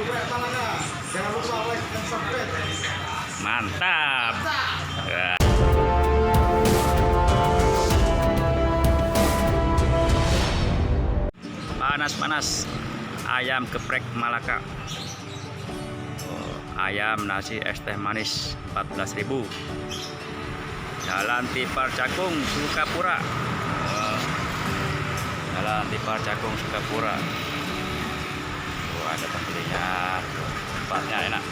Jangan lupa like dan subscribe. Mantap. Panas-panas ayam geprek Malaka. Ayam nasi es teh manis 14.000. Jalan Tipar Cakung Sukapura. Jalan Tipar Cakung Sukapura. Ada pembelinya. Tempatnya enak.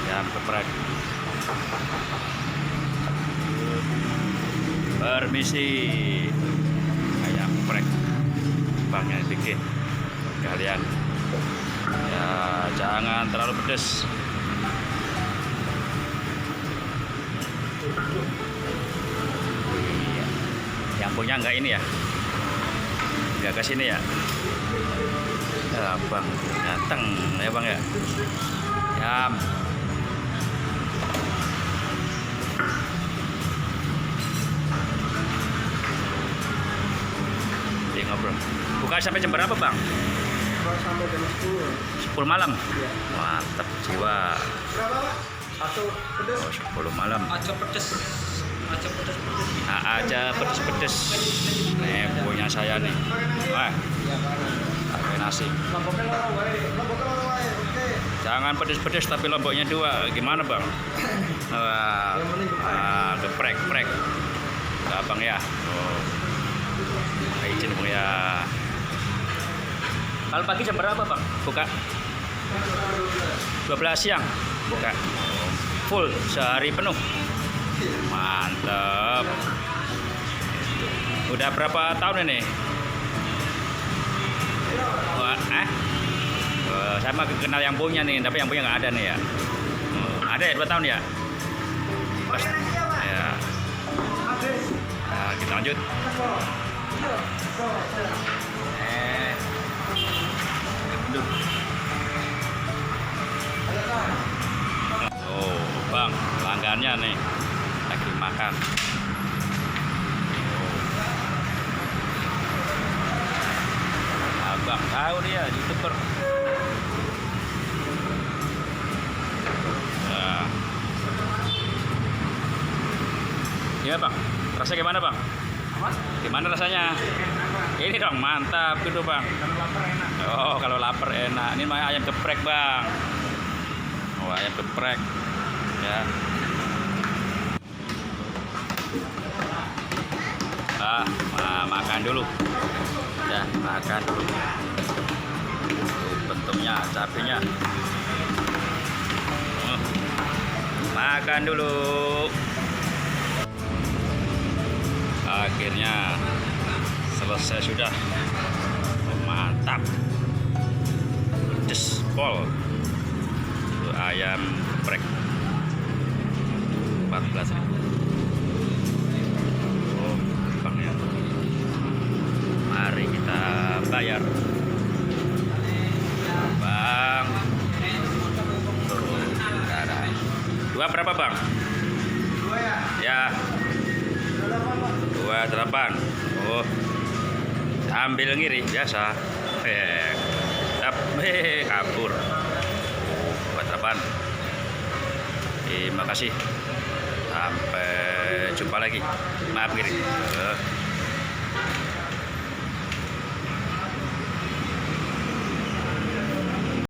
Ayam geprek. Permisi. Ayam geprek. Bangnya bikin kalian. Ya, jangan terlalu pedas. Yang punya enggak ini ya? Enggak ke sini ya? Ya, Bang, datang ya Bang ya. Ya. Dia ngobrol. Buka sampai jam berapa Bang? Sampai jam 10. 10 malam. Iya. Mantap jiwa. Berapa Pak? Satu pedas. Oh, 10 malam. Aja pedas. Aja pedas. Aja pedes-pedes. Nih punya saya nih. Wah, pakai nasi. Lomboknya loro wae. Oke. Jangan pedes-pedes tapi lomboknya 2. Gimana Bang? Wah, geprek. Enggak Bang ya. Oh. Izin Bang ya. Kalau pagi jam berapa Bang? Buka? 12 siang. Buka. Full sehari penuh. Mantap. Udah berapa tahun ini? Wah, sama kenal yang punya nih, tapi yang punya nggak ada nih ya. Ada ya 2 tahun ya? Pas, ya. Nah, kita lanjut. Oh, Bang, pelanggannya nih lagi makan. Abang tahu dia YouTuber. Nah. Gimana Bang? Rasanya gimana Bang? Gimana rasanya? Ini dong mantap gitu Bang. Oh, kalau lapar enak. Ini mah ayam geprek Bang. Oh, ayam geprek. Ya. Makan dulu. Ya, makan dulu. Tuh bentuknya, cabenya. Makan dulu. Akhirnya selesai sudah. Mantap. Jespol. Itu ayam geprek 14.000. Oh, Bang ya. Mari kita bayar. Bang. Turun. Ada. 2 berapa Bang? 2 ya? Ya. 28. Oh. Ambil ngiri biasa. Kabur. 28. Terima kasih. Sampai jumpa lagi. Maaf ngiri.